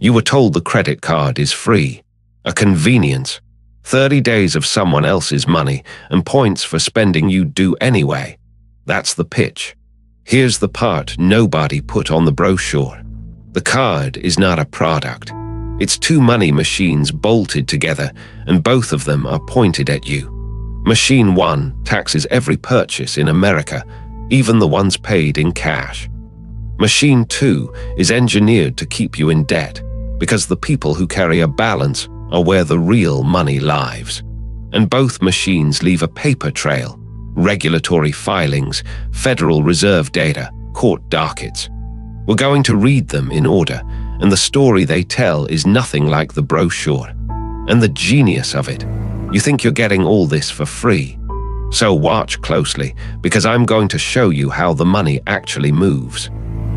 You were told the credit card is free, a convenience, 30 days of someone else's money and points for spending you do anyway. That's the pitch. Here's the part nobody put on the brochure. The card is not a product. It's two money machines bolted together, and both of them are pointed at you. Machine 1 taxes every purchase in America, even the ones paid in cash. Machine 2 is engineered to keep you in debt, because the people who carry a balance are where the real money lives. And both machines leave a paper trail, regulatory filings, Federal Reserve data, court dockets. We're going to read them in order, and the story they tell is nothing like the brochure. And the genius of it, you think you're getting all this for free. So watch closely, because I'm going to show you how the money actually moves.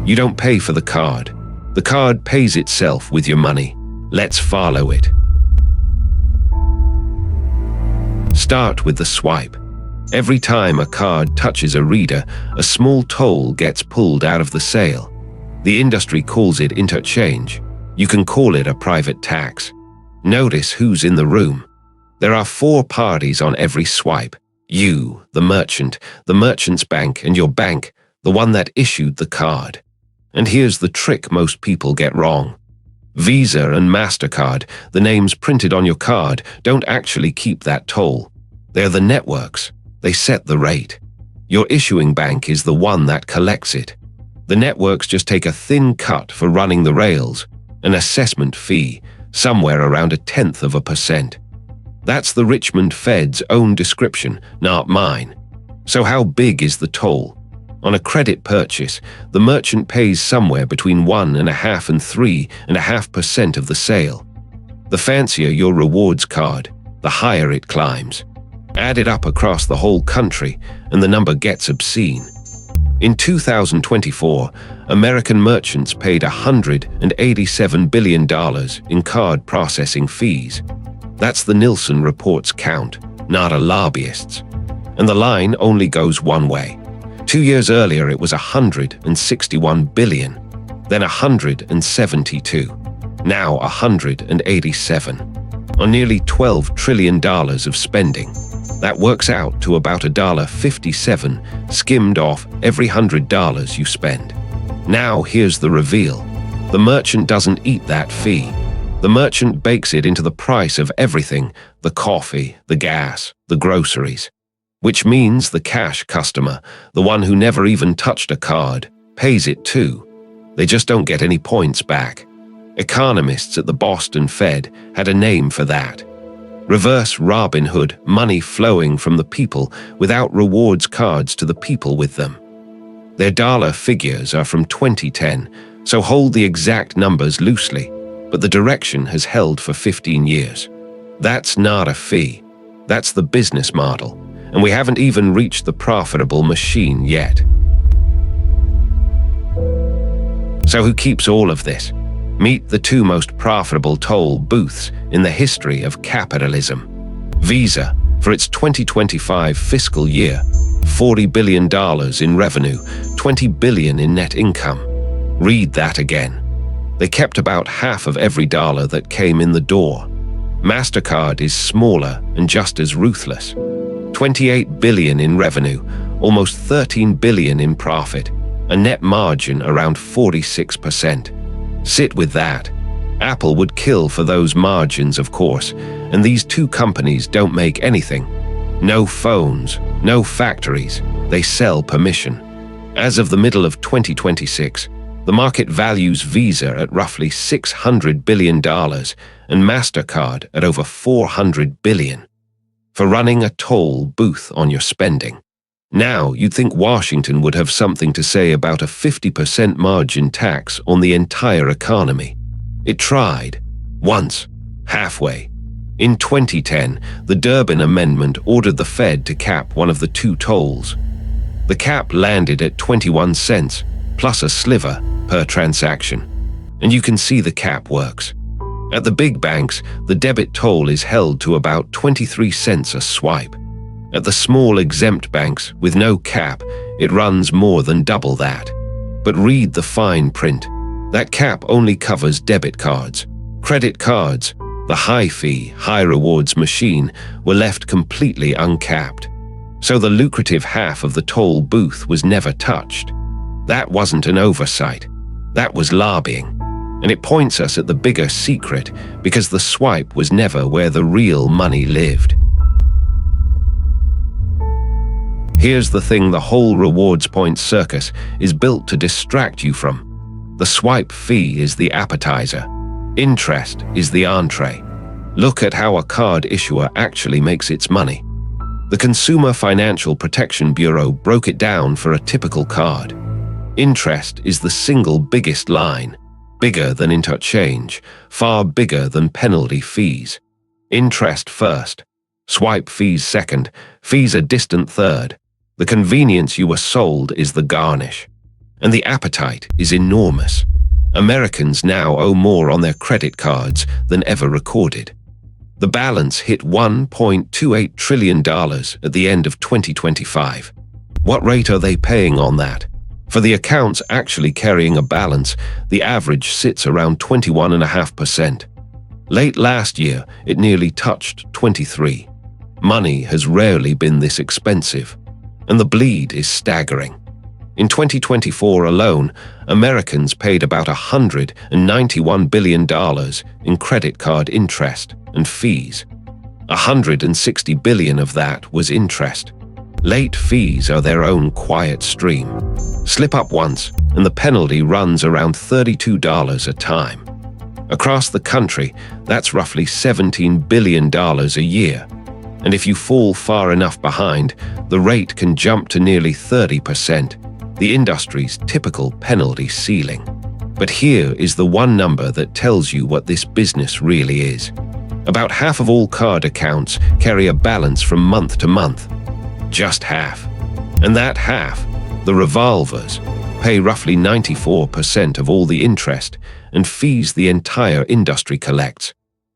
You don't pay for the card. The card pays itself with your money. Let's follow it. Start with the swipe. Every time a card touches a reader, a small toll gets pulled out of the sale. The industry calls it interchange. You can call it a private tax. Notice who's in the room. There are 4 parties on every swipe. You, the merchant's bank, and your bank, the one that issued the card. And here's the trick most people get wrong. Visa and Mastercard, the names printed on your card, don't actually keep that toll. They're the networks. They set the rate. Your issuing bank is the one that collects it. The networks just take a thin cut for running the rails, an assessment fee, somewhere around 0.1%. That's the Richmond Fed's own description, not mine. So how big is the toll? On a credit purchase, the merchant pays somewhere between 1.5% and 3.5% of the sale. The fancier your rewards card, the higher it climbs. Add it up across the whole country, and the number gets obscene. In 2024, American merchants paid $187 billion in card processing fees. That's the Nielsen report's count, not a lobbyist's. And the line only goes one way. 2 years earlier, it was $161 billion, then $172, now $187, on nearly $12 trillion of spending. That works out to about $1.57 skimmed off every $100 you spend. Now here's the reveal. The merchant doesn't eat that fee. The merchant bakes it into the price of everything, the coffee, the gas, the groceries. Which means the cash customer, the one who never even touched a card, pays it too. They just don't get any points back. Economists at the Boston Fed had a name for that. Reverse Robin Hood, money flowing from the people without rewards cards to the people with them. Their dollar figures are from 2010, so hold the exact numbers loosely, but the direction has held for 15 years. That's not a fee. That's the business model. And we haven't even reached the profitable machine yet. So who keeps all of this? Meet the 2 most profitable toll booths in the history of capitalism. Visa, for its 2025 fiscal year, $40 billion in revenue, $20 billion in net income. Read that again. They kept about half of every dollar that came in the door. Mastercard is smaller and just as ruthless. $28 billion in revenue, almost $13 billion in profit, a net margin around 46%. Sit with that. Apple would kill for those margins, of course, and these 2 companies don't make anything. No phones, no factories, they sell permission. As of the middle of 2026, the market values Visa at roughly $600 billion and Mastercard at over $400 billion. For running a toll booth on your spending. Now, you'd think Washington would have something to say about a 50% margin tax on the entire economy. It tried. Once. Halfway. In 2010, the Durbin Amendment ordered the Fed to cap one of the 2 tolls. The cap landed at 21 cents, plus a sliver, per transaction. And you can see the cap works. At the big banks, the debit toll is held to about 23 cents a swipe. At the small exempt banks, with no cap, it runs more than double that. But read the fine print. That cap only covers debit cards. Credit cards, the high-fee, high-rewards machine, were left completely uncapped. So the lucrative half of the toll booth was never touched. That wasn't an oversight. That was lobbying. And it points us at the bigger secret, because the swipe was never where the real money lived. Here's the thing the whole rewards points circus is built to distract you from. The swipe fee is the appetizer. Interest is the entree. Look at how a card issuer actually makes its money. The Consumer Financial Protection Bureau broke it down for a typical card. Interest is the single biggest line, bigger than interchange, far bigger than penalty fees. Interest first, swipe fees second, fees a distant third. The convenience you were sold is the garnish. And the appetite is enormous. Americans now owe more on their credit cards than ever recorded. The balance hit $1.28 trillion at the end of 2025. What rate are they paying on that? For the accounts actually carrying a balance, the average sits around 21.5%. Late last year, it nearly touched 23%. Money has rarely been this expensive, and the bleed is staggering. In 2024 alone, Americans paid about $191 billion in credit card interest and fees. $160 billion of that was interest. Late fees are their own quiet stream. Slip up once, and the penalty runs around $32 a time. Across the country, that's roughly $17 billion a year. And if you fall far enough behind, the rate can jump to nearly 30%. The industry's typical penalty ceiling. But here is the one number that tells you what this business really is. About half of all card accounts carry a balance from month to month. Just half. And that half, the revolvers, pay roughly 94% of all the interest and fees the entire industry collects.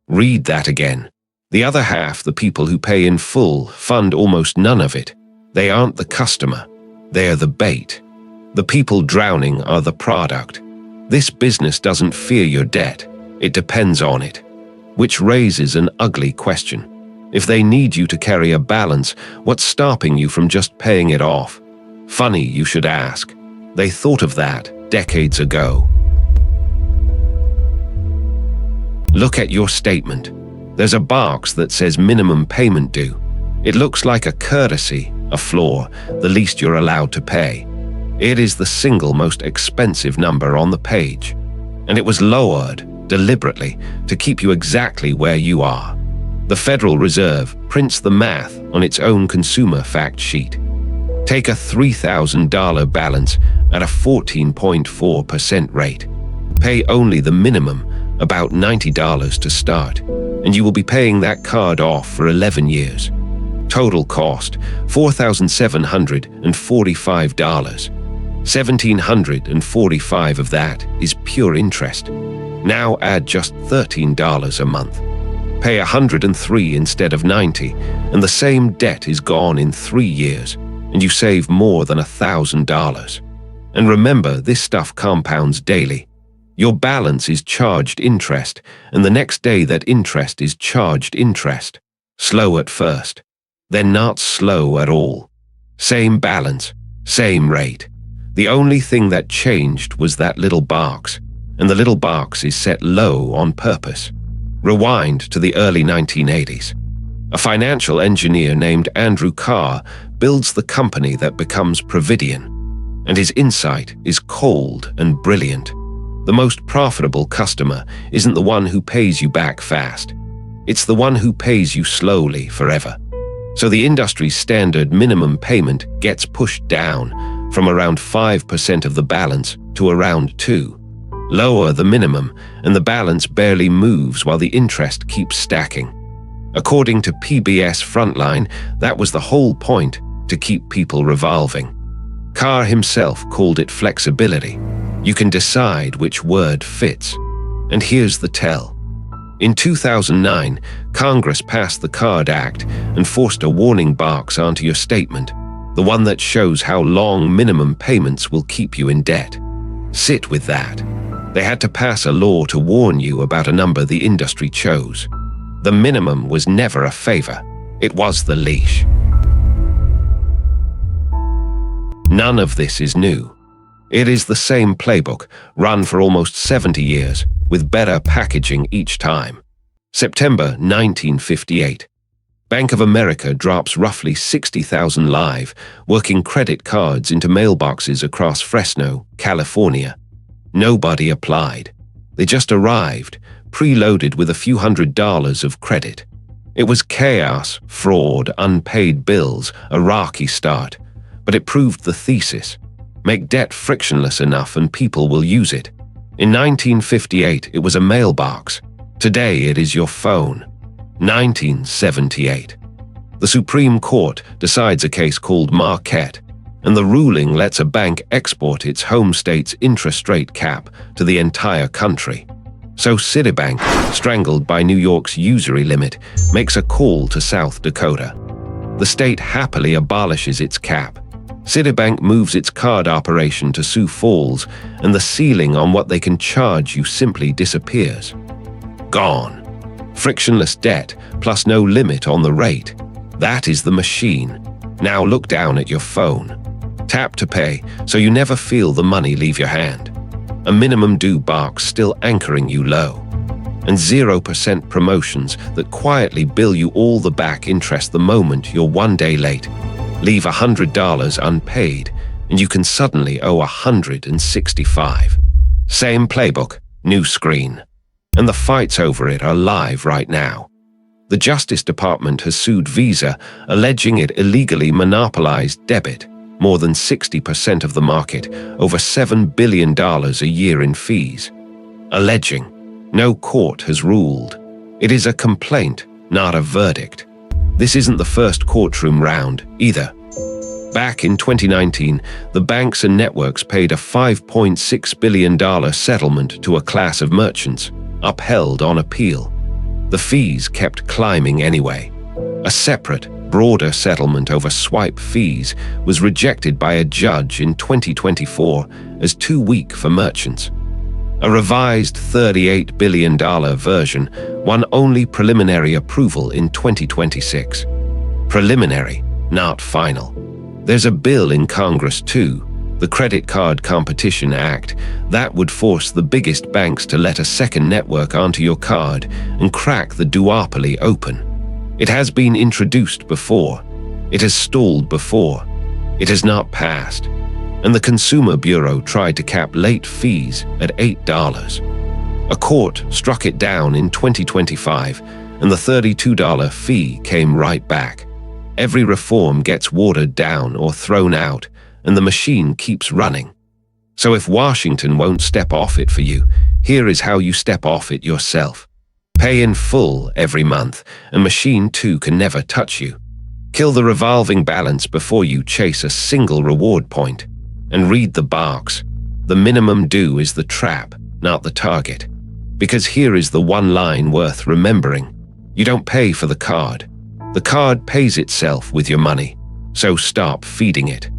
Read that again. The other half, the people who pay in full, fund almost none of it. They aren't the customer. They're the bait. The people drowning are the product. This business doesn't fear your debt. It depends on it. Which raises an ugly question. If they need you to carry a balance, what's stopping you from just paying it off? Funny you should ask. They thought of that decades ago. Look at your statement. There's a box that says minimum payment due. It looks like a courtesy, a flaw, the least you're allowed to pay. It is the single most expensive number on the page, and it was lowered deliberately to keep you exactly where you are. The Federal Reserve prints the math on its own consumer fact sheet. Take a $3,000 balance at a 14.4% rate. Pay only the minimum, about $90 to start, and you will be paying that card off for 11 years. Total cost, $4,745. $1,745 of that is pure interest. Now add just $13 a month. Pay $103 instead of $90, and the same debt is gone in 3 years, and you save more than $1,000. And remember, this stuff compounds daily. Your balance is charged interest, and the next day that interest is charged interest. Slow at first, then not slow at all. Same balance, same rate. The only thing that changed was that little box, and the little box is set low on purpose. Rewind to the early 1980s. A financial engineer named Andrew Carr builds the company that becomes Providian, and his insight is cold and brilliant. The most profitable customer isn't the one who pays you back fast. It's the one who pays you slowly forever. So the industry's standard minimum payment gets pushed down from around 5% of the balance to around 2%. Lower the minimum, and the balance barely moves while the interest keeps stacking. According to PBS Frontline, that was the whole point, to keep people revolving. Carr himself called it flexibility. You can decide which word fits. And here's the tell. In 2009, Congress passed the Card Act and forced a warning box onto your statement, the one that shows how long minimum payments will keep you in debt. Sit with that. They had to pass a law to warn you about a number the industry chose. The minimum was never a favor. It was the leash. None of this is new. It is the same playbook, run for almost 70 years, with better packaging each time. September 1958. Bank of America drops roughly 60,000 live, working credit cards into mailboxes across Fresno, California. Nobody applied. They just arrived, preloaded with a few $100s of credit. It was chaos, fraud, unpaid bills, a rocky start. But it proved the thesis. Make debt frictionless enough and people will use it. In 1958, it was a mailbox. Today, it is your phone. 1978. The Supreme Court decides a case called Marquette, and the ruling lets a bank export its home state's interest rate cap to the entire country. So Citibank, strangled by New York's usury limit, makes a call to South Dakota. The state happily abolishes its cap. Citibank moves its card operation to Sioux Falls, and the ceiling on what they can charge you simply disappears. Gone. Frictionless debt, plus no limit on the rate. That is the machine. Now look down at your phone. Tap to pay, so you never feel the money leave your hand. A minimum due box still anchoring you low. And 0% promotions that quietly bill you all the back interest the moment you're one day late. Leave $100 unpaid, and you can suddenly owe $165. Same playbook, new screen. And the fights over it are live right now. The Justice Department has sued Visa, alleging it illegally monopolized debit, more than 60% of the market, over $7 billion a year in fees. Alleging. No court has ruled. It is a complaint, not a verdict. This isn't the first courtroom round, either. Back in 2019, the banks and networks paid a $5.6 billion settlement to a class of merchants, upheld on appeal. The fees kept climbing anyway. A separate, broader settlement over swipe fees was rejected by a judge in 2024 as too weak for merchants. A revised $38 billion version won only preliminary approval in 2026. Preliminary, not final. There's a bill in Congress too, the Credit Card Competition Act, that would force the biggest banks to let a second network onto your card and crack the duopoly open. It has been introduced before. It has stalled before. It has not passed. And the Consumer Bureau tried to cap late fees at $8. A court struck it down in 2025, and the $32 fee came right back. Every reform gets watered down or thrown out, and the machine keeps running. So if Washington won't step off it for you, here is how you step off it yourself. Pay in full every month, and Machine 2 can never touch you. Kill the revolving balance before you chase a single reward point. And read the box. The minimum due is the trap, not the target. Because here is the one line worth remembering. You don't pay for the card. The card pays itself with your money, so stop feeding it.